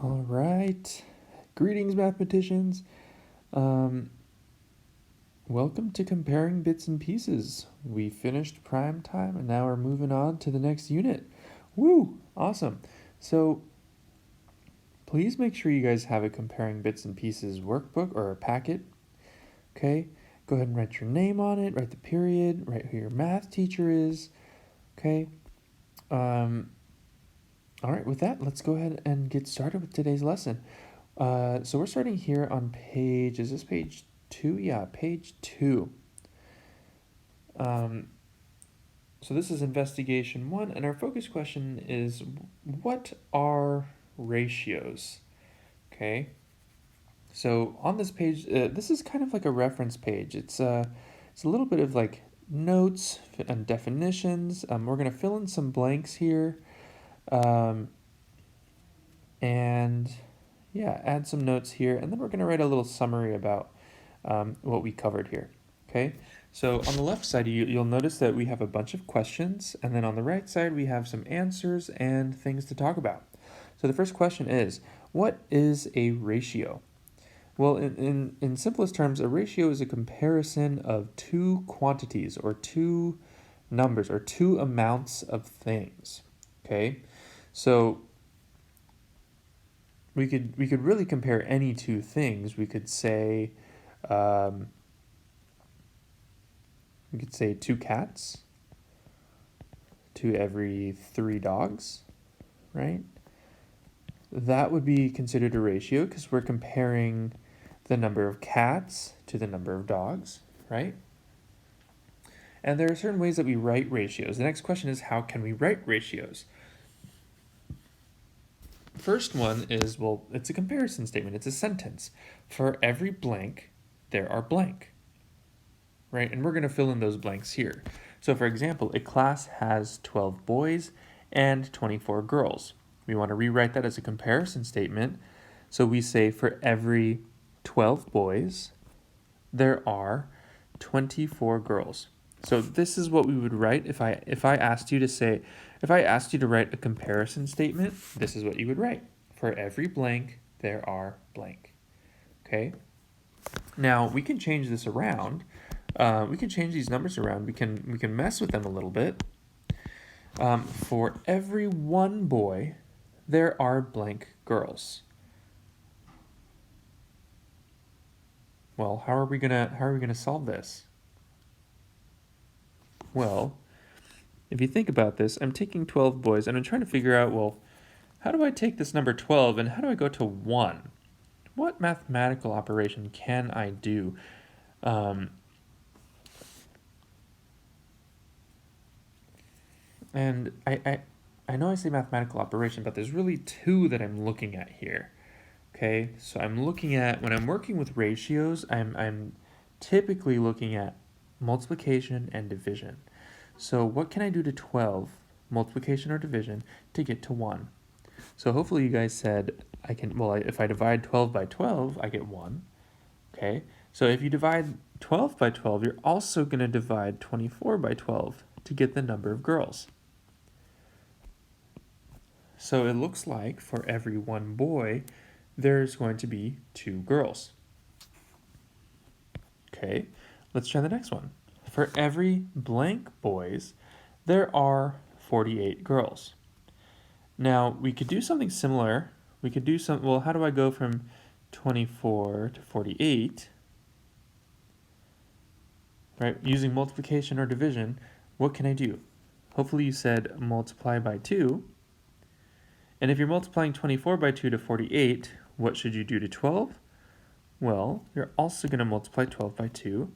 All right. Greetings, mathematicians. Welcome to Comparing Bits and Pieces. We finished prime time and now we're moving on to the next unit. Woo! Awesome. So, please make sure you guys have a Comparing Bits and Pieces workbook or a packet. Okay? Go ahead and write your name on it, write the period, write who your math teacher is. Okay? All right, with that, let's go ahead and get started with today's lesson. So we're starting here on page, is this page 2? Yeah, page 2. So this is investigation 1, and our focus question is, what are ratios? Okay, so on this page, this is kind of like a reference page. It's a little bit of like notes and definitions. We're going to fill in some blanks here. And yeah, add some notes here, and then we're going to write a little summary about what we covered here. Okay, so on the left side, you'll notice that we have a bunch of questions, and then on the right side, we have some answers and things to talk about. So the first question is, what is a ratio? Well, in simplest terms, a ratio is a comparison of two quantities or two numbers or two amounts of things. Okay, so we could really compare any two things. We could say two cats to every 3 dogs, right? That would be considered a ratio because we're comparing the number of cats to the number of dogs, right? And there are certain ways that we write ratios. The next question is, how can we write ratios? First one is, well, it's a comparison statement. It's a sentence. For every blank, there are blank, right? And we're going to fill in those blanks here. So for example, a class has 12 boys and 24 girls. We want to rewrite that as a comparison statement. So we say for every 12 boys, there are 24 girls. So this is what we would write if I asked you to write a comparison statement, this is what you would write. For every blank, there are blank. Okay? Now, we can change this around. We can change these numbers around. We can mess with them a little bit. For every one boy, there are blank girls. Well, how are we gonna solve this? Well, if you think about this, I'm taking 12 boys and I'm trying to figure out, well, how do I take this number 12 and how do I go to 1? What mathematical operation can I do? And I know I say mathematical operation, but there's really two that I'm looking at here. Okay, so I'm looking at, when I'm working with ratios, I'm typically looking at multiplication and division. So what can I do to 12, multiplication or division, to get to 1? So hopefully you guys said, if I divide 12 by 12, I get 1. Okay, so if you divide 12 by 12, you're also going to divide 24 by 12 to get the number of girls. So it looks like for every one boy, there's going to be 2 girls. Okay, let's try the next one. For every blank boys, there are 48 girls. Now, we could do something similar. We could do well, how do I go from 24 to 48? Right, using multiplication or division, what can I do? Hopefully you said multiply by 2. And if you're multiplying 24 by 2 to 48, what should you do to 12? Well, you're also going to multiply 12 by 2.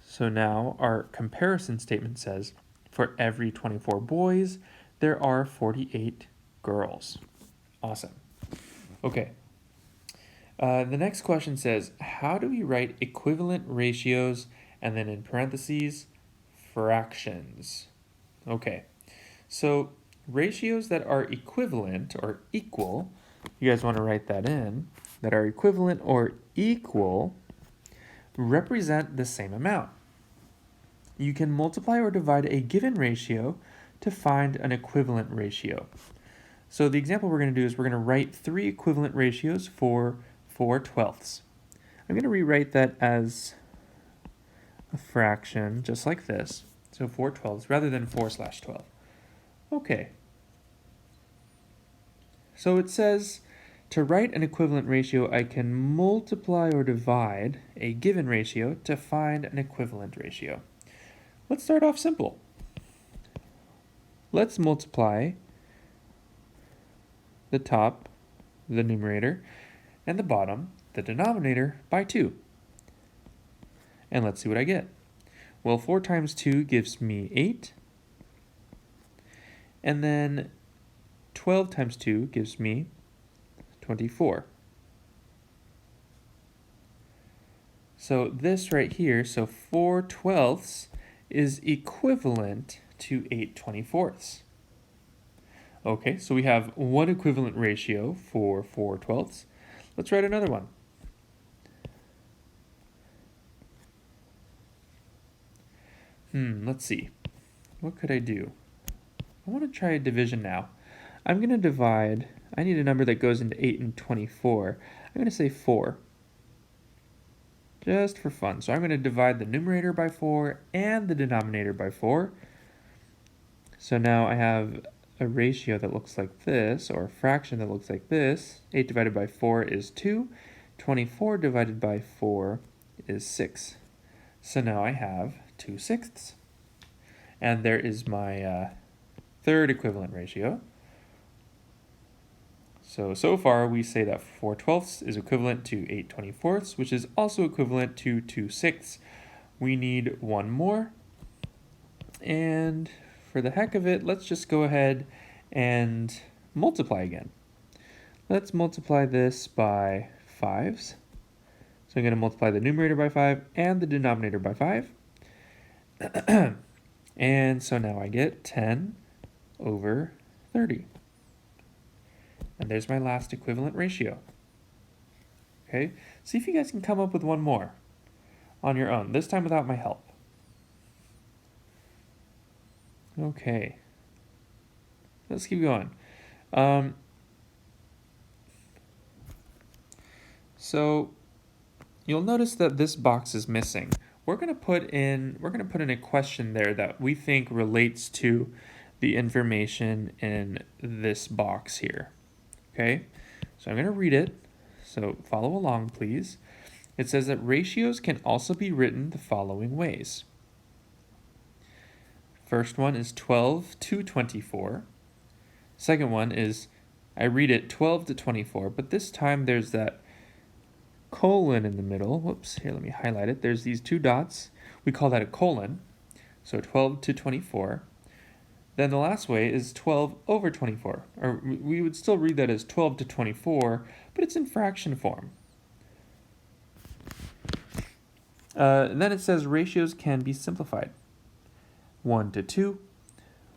So now our comparison statement says, for every 24 boys, there are 48 girls. Awesome. Okay. The next question says, how do we write equivalent ratios, and then in parentheses, fractions? Okay. So ratios that are equivalent or equal, you guys want to write that in, that are equivalent or equal, represent the same amount. You can multiply or divide a given ratio to find an equivalent ratio. So the example we're going to do is we're going to write three equivalent ratios for 4/12. I'm going to rewrite that as a fraction, just like this. So 4/12 rather than 4/12. Okay. So it says to write an equivalent ratio, I can multiply or divide a given ratio to find an equivalent ratio. Let's start off simple. Let's multiply the top, the numerator, and the bottom, the denominator, by 2. And let's see what I get. Well, 4 times 2 gives me 8. And then 12 times 2 gives me 24. So this right here, so 4/12 is equivalent to 8/24. Okay, so we have one equivalent ratio for 4/12. Let's write another one. Let's see. What could I do? I want to try a division now. I'm going to divide. I need a number that goes into 8 and 24. I'm going to say 4. Just for fun. So I'm going to divide the numerator by 4 and the denominator by 4. So now I have a ratio that looks like this, or a fraction that looks like this. 8 divided by 4 is 2. 24 divided by 4 is 6. So now I have 2/6. And there is my third equivalent ratio. So far we say that 4/12 is equivalent to 8/24, which is also equivalent to 2/6. We need one more. And for the heck of it, let's just go ahead and multiply again. Let's multiply this by 5s. So I'm going to multiply the numerator by 5 and the denominator by 5. And so now I get 10/30. And there's my last equivalent ratio. Okay, see if you guys can come up with one more on your own, this time without my help. Okay, let's keep going. So you'll notice that this box is missing. We're going to put in a question there that we think relates to the information in this box here. Okay, so I'm going to read it, so follow along please. It says that ratios can also be written the following ways. First one is 12/24. Second one is, I read it 12/24, but this time there's that colon in the middle. Whoops, here let me highlight it. There's these two dots. We call that a colon. So 12/24. Then the last way is 12/24, or we would still read that as 12/24, but it's in fraction form. And then it says ratios can be simplified. 1/2,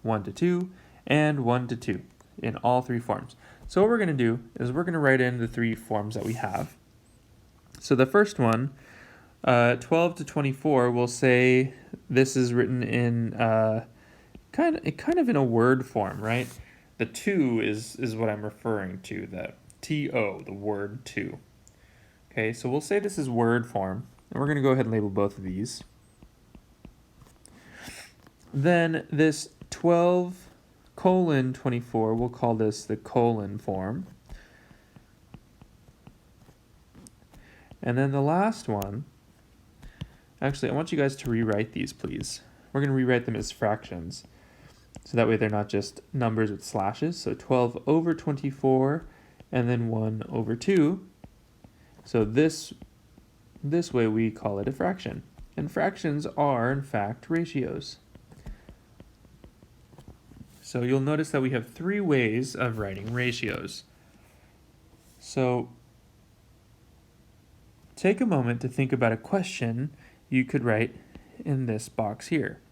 1/2, and 1/2 in all three forms. So what we're going to do is we're going to write in the three forms that we have. So the first one, 12/24, we'll say this is written in kind of in a word form, right? The 2 is what I'm referring to, the TO, the word 2. Okay, so we'll say this is word form, and we're going to go ahead and label both of these. Then this 12:24, we'll call this the colon form. And then the last one, actually I want you guys to rewrite these please. We're going to rewrite them as fractions. So that way they're not just numbers with slashes. So 12/24 and then 1/2. So this way we call it a fraction. And fractions are in fact ratios. So you'll notice that we have three ways of writing ratios. So take a moment to think about a question you could write in this box here.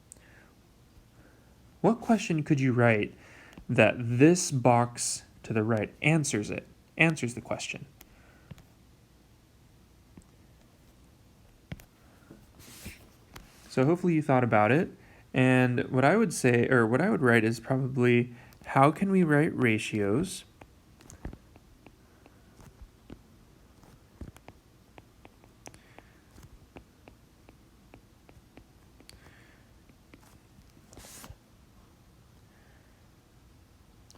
What question could you write that this box to the right answers the question? So hopefully you thought about it, and what I would say, or what I would write is probably how can we write ratios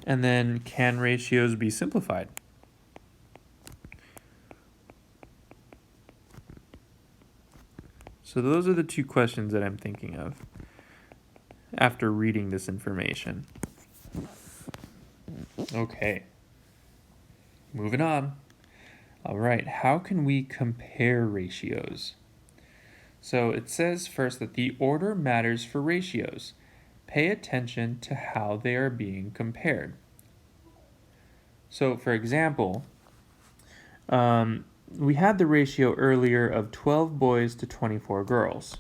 and then can ratios be simplified? So those are the two questions that I'm thinking of after reading this information. Okay, moving on. All right, how can we compare ratios? So it says first that the order matters for ratios. Pay attention to how they are being compared. So for example, we had the ratio earlier of 12 boys to 24 girls.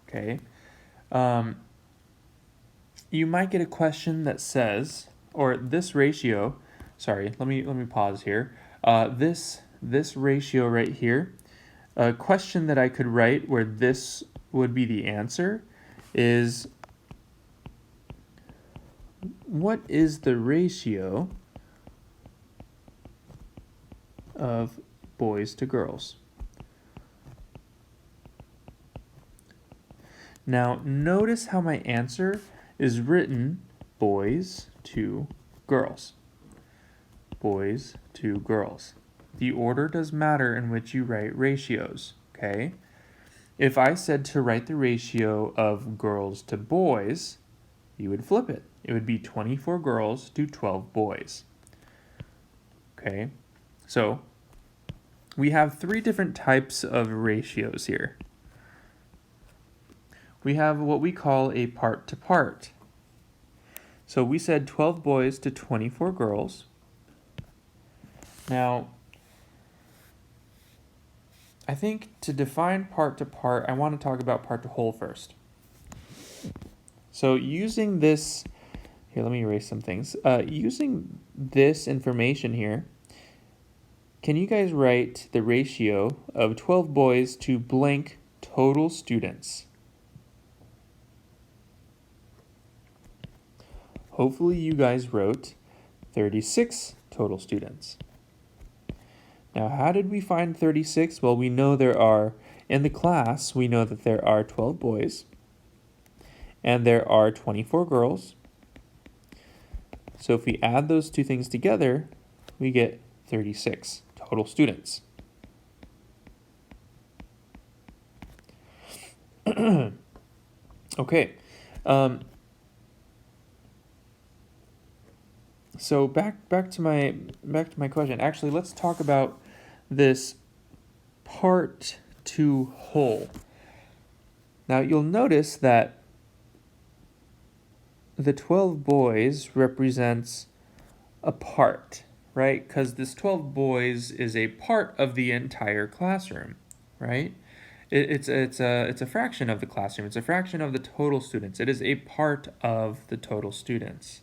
Okay. You might get a question that says, or this ratio, sorry, let me pause here. This ratio right here, a question that I could write where this would be the answer is, what is the ratio of boys to girls? Now, notice how my answer is written boys to girls. Boys to girls. The order does matter in which you write ratios, okay? If I said to write the ratio of girls to boys, you would flip it. It would be 24 girls to 12 boys. Okay, so we have three different types of ratios here. We have what we call a part to part. So we said 12 boys to 24 girls. Now, I think to define part to part, I want to talk about part to whole first. So using this, here, let me erase some things. Using this information here, can you guys write the ratio of 12 boys to blank total students? Hopefully you guys wrote 36 total students. Now, how did we find 36? Well, we know there are, in the class, we know that there are 12 boys and there are 24 girls. So if we add those two things together, we get 36 total students. Okay. So back to my question. Actually, let's talk about this part to whole. Now you'll notice that the 12 boys represents a part, right? Because this 12 boys is a part of the entire classroom, right? It's a fraction of the classroom. It's a fraction of the total students. It is a part of the total students.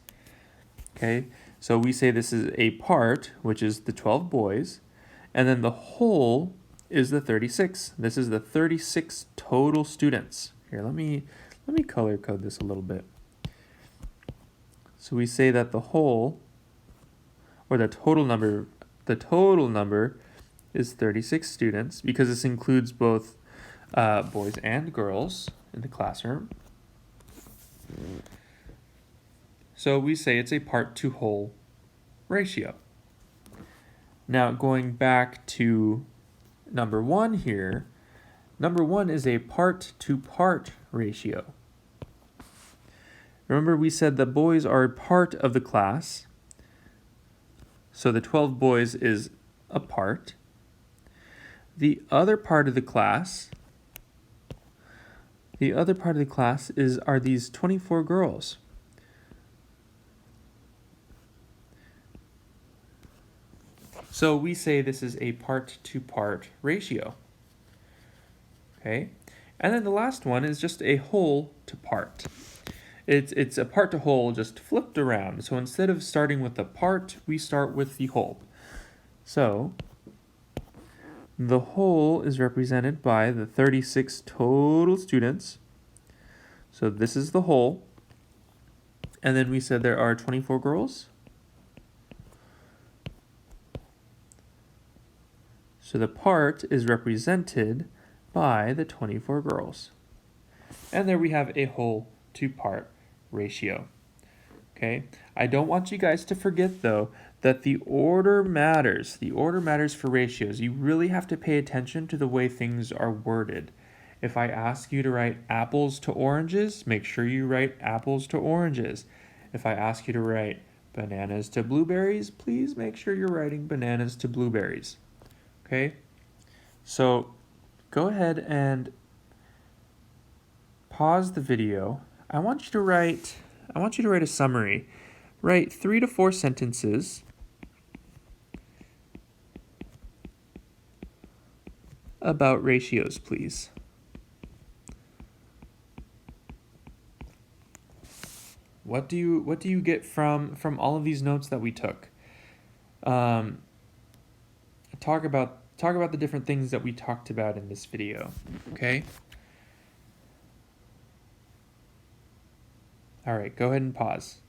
Okay, so we say this is a part, which is the 12 boys, and then the whole is the 36. This is the 36 total students. Here, let me color code this a little bit. So we say that the whole, or the total number is 36 students, because this includes both boys and girls in the classroom. So we say it's a part to whole ratio. Now going back to number 1 here, number 1 is a part to part ratio. Remember, we said the boys are a part of the class, so the 12 boys is a part. The other part of the class are these 24 girls. So we say this is a part to part ratio. Okay, and then the last one is just a whole to part. It's a part to whole just flipped around. So instead of starting with the part, we start with the whole. So The whole is represented by the 36 total students. So this is the whole. And then we said there are 24 girls. So the part is represented by the 24 girls. And there we have a whole to part ratio. Okay, I don't want you guys to forget though that the order matters. The order matters for ratios. You really have to pay attention to the way things are worded. If I ask you to write apples to oranges, make sure you write apples to oranges. If I ask you to write bananas to blueberries, please make sure you're writing bananas to blueberries. Okay, so go ahead and pause the video. I want you to write a summary. Write 3 to 4 sentences about ratios, please. What do you get from all of these notes that we took? Talk about the different things that we talked about in this video, okay? All right, go ahead and pause.